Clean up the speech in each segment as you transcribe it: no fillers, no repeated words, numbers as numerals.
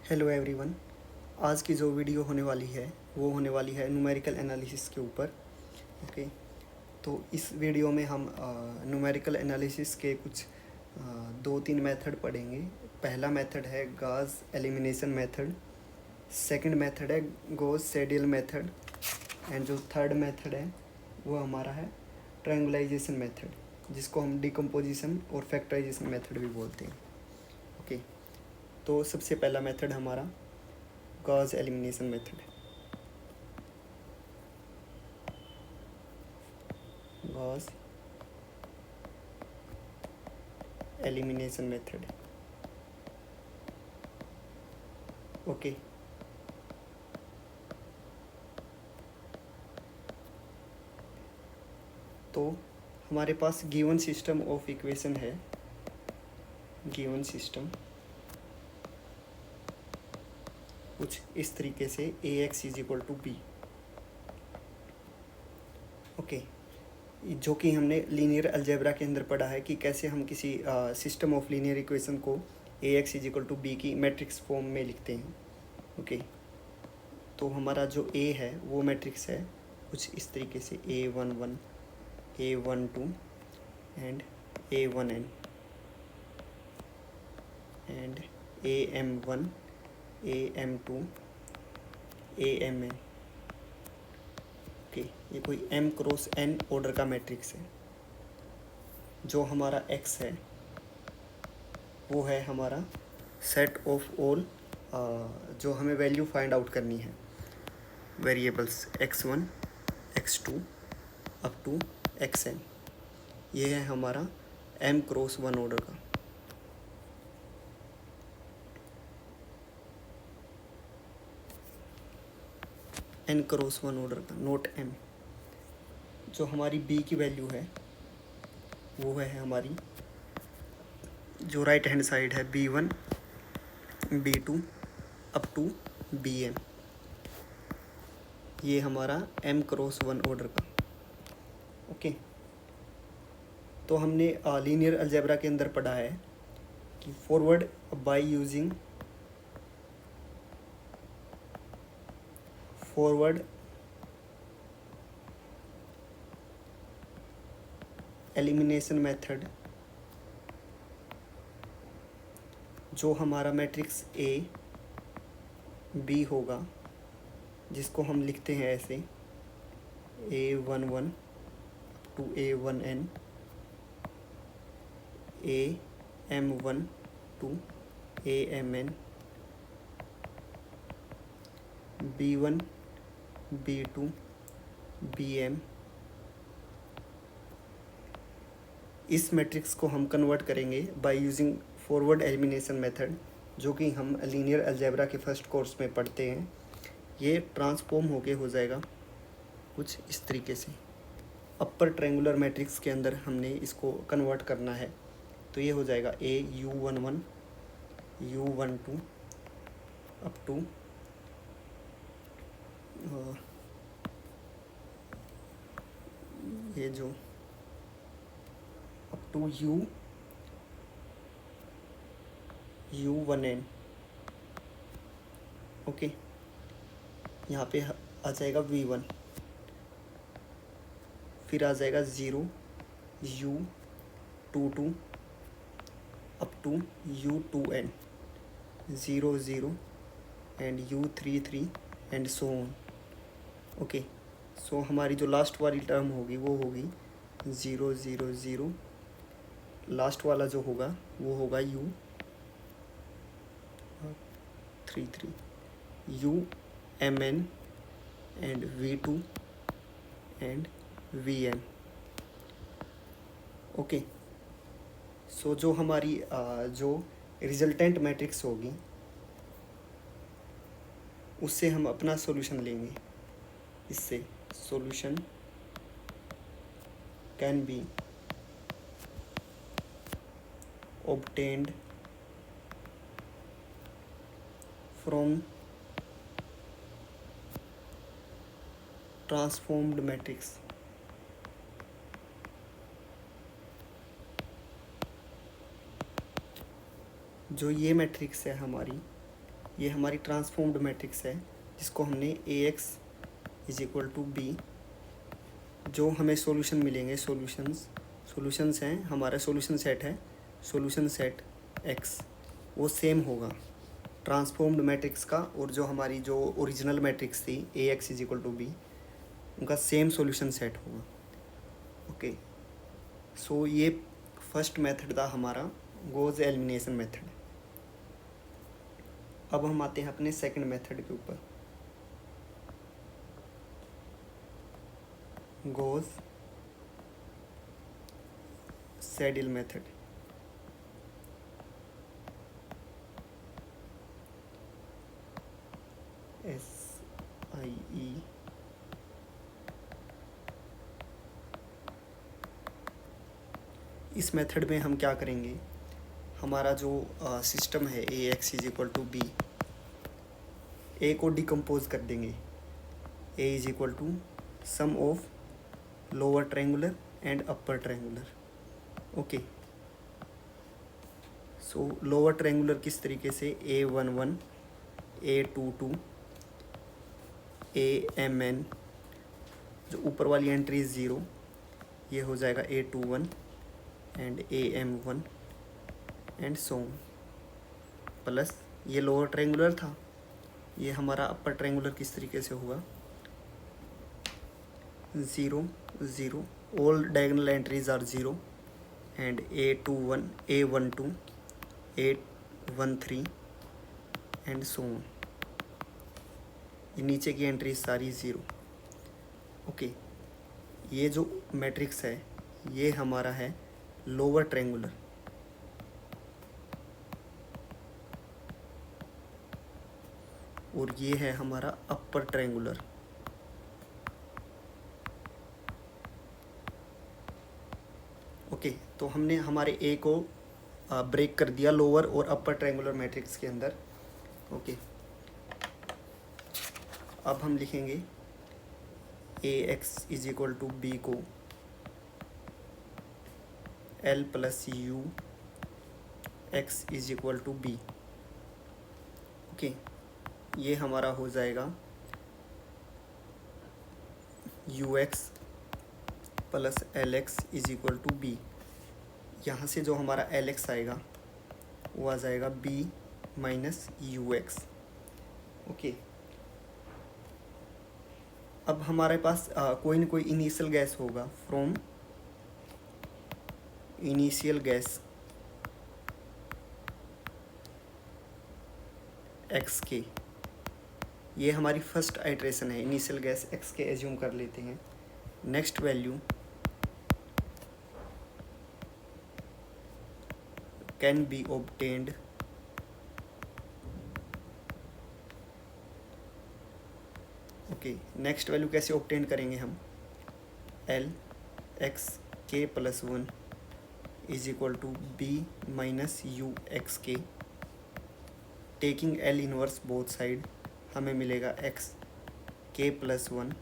Hello everyone. आज की जो वीडियो होने वाली है वो होने वाली है न्यूमेरिकल एनालिसिस के ऊपर। ओके, तो इस वीडियो में हम न्यूमेरिकल एनालिसिस के कुछ दो तीन मेथड पढ़ेंगे। पहला मेथड है Gauss elimination method, second method है गॉस सेडियल मेथड, एंड जो थर्ड मेथड है वो हमारा है ट्रायंगुलाइजेशन मेथड, जिसको हम डिकम्पोजिशन और फैक्टराइजेशन मेथड भी बोलते हैं। ओके, तो सबसे पहला मेथड हमारा गॉस एलिमिनेशन मेथड है। Gauss elimination method. ओके, तो हमारे पास गिवन सिस्टम ऑफ इक्वेशन है। गिवन सिस्टम कुछ इस तरीके से ax is equal to B. Okay, जो कि हमने लीनियर अलजेब्रा के अंदर पढ़ा है कि कैसे हम किसी सिस्टम ऑफ लीनियर इक्वेशन को ax is equal to B की मैट्रिक्स फॉर्म में लिखते हैं। ओके, तो हमारा जो a है वो मैट्रिक्स है कुछ इस तरीके से a11 a12 and a1n and am1 am2 amn। Okay, ये कोई m क्रॉस n ऑर्डर का मैट्रिक्स है। जो हमारा x है वो है हमारा सेट ऑफ ऑल जो हमें वैल्यू फाइंड आउट करनी है, variables x1 x2 up to xn। ये है हमारा m क्रॉस 1 ऑर्डर का। n क्रॉस 1 ऑर्डर का, नोट m। जो हमारी b की वैल्यू है वो है हमारी जो राइट हैंड साइड है b1 b2 up to bm। ये हमारा m क्रॉस 1 ऑर्डर का। ओके, तो हमने लीनियर अलजेब्रा के अंदर पढ़ा है कि forward bye using forward elimination method, जो हमारा मैट्रिक्स ए बी होगा, जिसको हम लिखते हैं ऐसे a11 to a1n am1 to amn b1 b2 bm। इस मैट्रिक्स को हम कन्वर्ट करेंगे by using forward elimination method, जो कि हम लीनियर अलजेब्रा के फर्स्ट कोर्स में पढ़ते हैं। ये ट्रांसफॉर्म होके हो जाएगा कुछ इस तरीके से। अपर ट्रायंगुलर मैट्रिक्स के अंदर हमने इसको कन्वर्ट करना है, तो ये हो जाएगा u11 u12 अप टू ये जो अप टू u1n। ओके, यहाँ पे आ जाएगा v1, फिर आ जाएगा 0 u22 up to u2n 0 0 and u33 and so on. Okay, so हमारी जो लास्ट वाली टर्म होगी वो होगी 0 0 0। लास्ट वाला जो होगा वो होगा u33 umn and v2 and vn। Okay, so जो हमारी जो रिजल्टेंट मैट्रिक्स होगी उससे हम अपना सॉल्यूशन लेंगे। इससे solution can be obtained from transformed matrix। जो ये मैट्रिक्स है हमारी, ये हमारी ट्रांसफॉर्म्ड मैट्रिक्स है जिसको हमने AX is equal to B, जो हमें सॉल्यूशन मिलेंगे, सॉल्यूशंस हैं, हमारा सॉल्यूशन सेट है, सॉल्यूशन सेट X वो सेम होगा ट्रांसफॉर्म्ड मैट्रिक्स का, और जो हमारी जो ओरिजिनल मैट्रिक्स थी AX is equal to B, उनका सेम सॉल्यूशन सेट होगा। ओके, सो ये फर्स्ट मेथड था हमारा गॉस एलिमिनेशन मेथड। अब हम आते हैं अपने सेकंड मेथड के ऊपर, गॉस सैडल मेथड। SIE इस मेथड में हम क्या करेंगे, हमारा जो सिस्टम है AX is equal to b, A को डिकम्पोज कर देंगे। A is equal to sum of lower triangular and upper triangular. Okay, so lower triangular किस तरीके से, A11, A22, AMN, जो ऊपर वाली एंट्री 0, ये हो जाएगा A21 and AM1 and so plus ये लोअर ट्रायंगुलर था, ये हमारा अपर ट्रायंगुलर किस तरीके से होगा, 0 0, all diagonal entries are 0 and A21, A12, A13 and so on, ये नीचे की एंट्रीज सारी 0। ओके, ये जो मैट्रिक्स है ये हमारा है लोअर ट्रायंगुलर, और ये है हमारा अपर ट्रायंगुलर। ओके, तो हमने हमारे ए को ब्रेक कर दिया लोअर और अपर ट्रायंगुलर मैट्रिक्स के अंदर। ओके, अब हम लिखेंगे AX is equal to B को L plus U X is equal to B. Okay, ये हमारा हो जाएगा UX plus LX is equal to B. यहाँ से जो हमारा LX आएगा वो आ जाएगा B माइनस UX। ओके, अब हमारे पास कोई ना कोई इनिशियल गैस होगा, from initial guess x k, ये हमारी फर्स्ट आइट्रेशन है, initial guess x k assume कर लेते हैं। Next value can be obtained okay, next value कैसे ऑब्टेन करेंगे हम, L x k plus 1 is equal to b minus u x k, taking L inverse both side हमें मिलेगा x k plus 1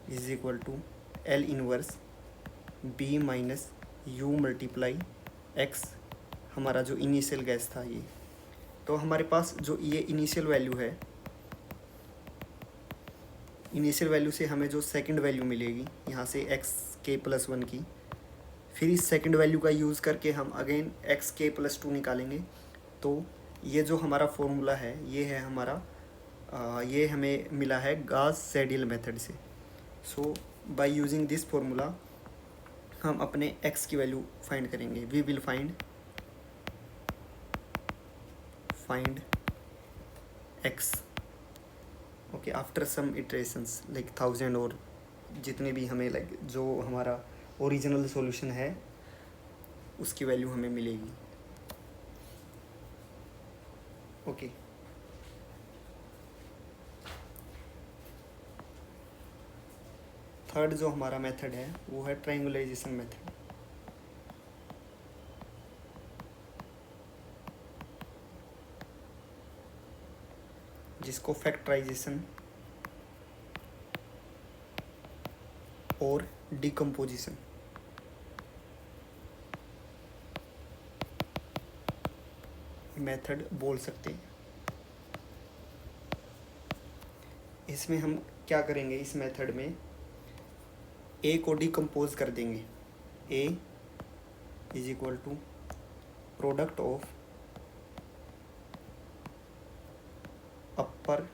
is equal to L inverse b minus u multiply x, हमारा जो initial guess था ये। तो हमारे पास जो ये इनिशियल वैल्यू है, इनिशियल वैल्यू से हमें जो सेकंड वैल्यू मिलेगी यहाँ से एक्स के प्लस 1 की, फिर इस सेकंड वैल्यू का यूज़ करके हम अगेन एक्स के प्लस 2 निकालेंगे। तो ये जो हमारा फॉर्मूला है ये है हमारा ये हमें मिला है गॉस सैडल मेथड से। So by using this formula हम अपने एक्स की वैल्यू फाइंड करेंगे। We will find X okay after some iterations like 1000, और जितने भी हमें लाइक जो हमारा ओरिजिनल सॉल्यूशन है उसकी वैल्यू हमें मिलेगी। ओके, थर्ड जो हमारा मेथड है वो है ट्रायंगुलराइजेशन मेथड। जिसको फैक्टराइजेशन और डिकम्पोजिशन मेथड बोल सकते हैं। इसमें हम क्या करेंगे, इस मेथड में ए को डिकम्पोज कर देंगे। A is equal to product of upper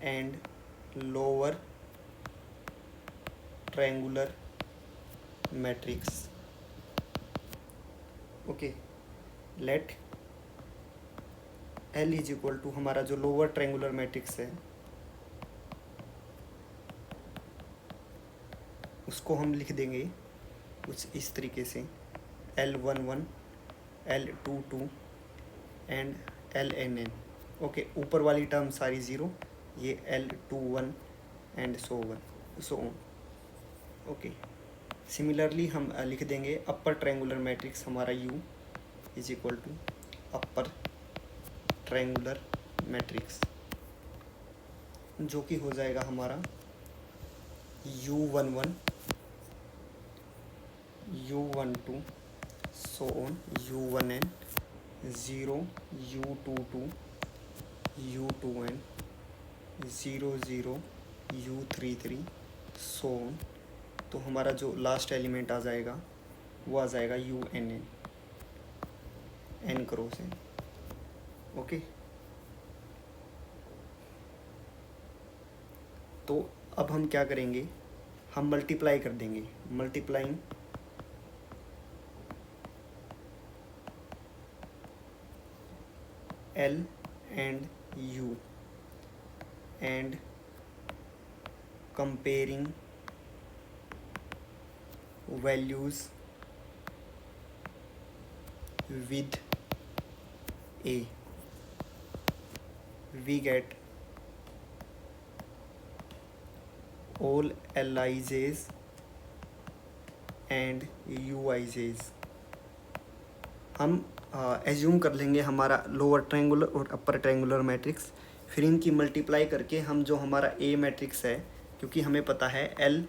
and lower triangular matrix. Okay, let L is equal to हमारा जो लोअर ट्रायंगुलर मैट्रिक्स है उसको हम लिख देंगे कुछ इस तरीके से, L11, L22 and LNN। Okay, ऊपर वाली टर्म सारी ज़ीरो, ये L21 and so on. Okay, similarly हम लिख देंगे अपर ट्रायंगुलर मैट्रिक्स हमारा U is equal to upper triangular matrix, जो कि हो जाएगा हमारा U11, U12 so on, U1n 0, U22, U2n 0, 0, U33 so on. तो हमारा जो लास्ट एलिमेंट आ जाएगा वो आ जाएगा UNN, n cross n। Okay, तो अब हम क्या करेंगे, हम मल्टीप्लाई कर देंगे, multiplying L and U and comparing values with A, we get all Lij's and Uij's। हम एज्यूम कर लेंगे हमारा लोअर ट्रायंगुलर और अपर ट्रायंगुलर मैट्रिक्स, फिर इनकी मल्टीप्लाई करके हम जो हमारा ए मैट्रिक्स है, क्योंकि हमें पता है L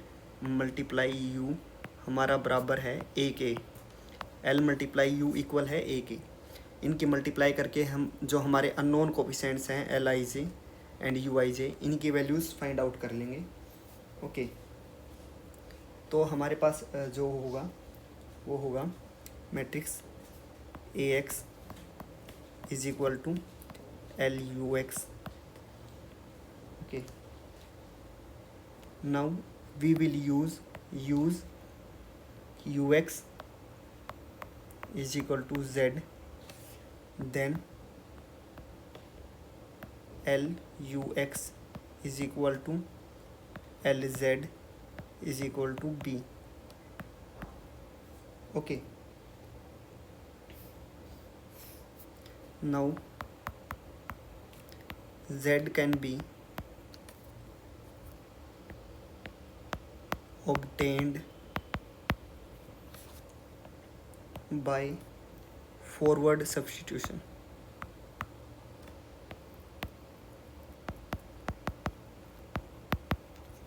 मल्टीप्लाई यू हमारा बराबर है ए के, L मल्टीप्लाई यू इक्वल है ए के, इनकी मल्टीप्लाई करके हम जो हमारे अननोन कोफिशिएंट्स हैं Lij एंड Uij, इनकी वैल्यूज़ फाइंड आउट कर लेंगे। ओके, तो हमारे पास जो होगा वो होगा matrix AX is equal to LUX। okay, now we will use UX is equal to Z, then LUX is equal to LZ is equal to B। okay, now Z can be obtained by forward substitution।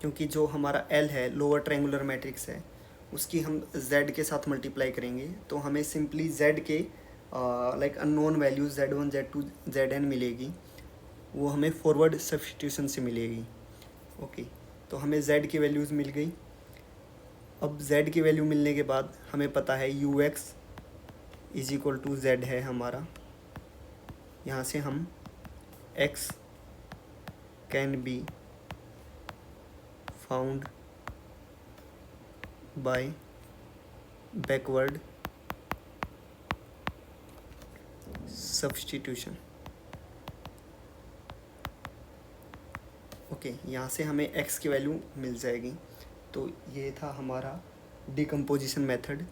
क्योंकि जो हमारा L है lower triangular matrix है, उसकी हम Z के साथ multiply करेंगे तो हमें सिंपली Z के like unknown values Z1, Z2, Zn मिलेगी, वो हमें फॉरवर्ड सब्स्टिट्यूशन से मिलेगी। ओके, तो हमें Z की वैल्यूज़ मिल गई। अब Z की वैल्यू मिलने के बाद हमें पता है UX is equal to Z है हमारा, यहाँ से हम X can be found by backward substitution. Okay, यहाँ से हमें x की वैल्यू मिल जाएगी। तो ये था हमारा डिकम्पोजिशन मेथड।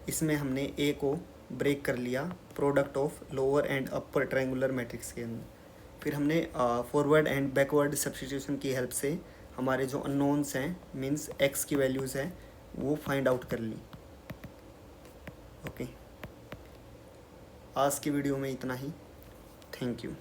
इसमें हमने a को ब्रेक कर लिया product of lower and upper triangular matrix के अंदर, फिर हमने फॉरवर्ड एंड बैकवर्ड सब्स्टिट्यूशन की हेल्प से हमारे जो अननोन्स हैं मीन्स x की वैल्यूज़ हैं वो फाइंड आउट कर ली। ओके, आज की वीडियो में इतना ही। Thank you.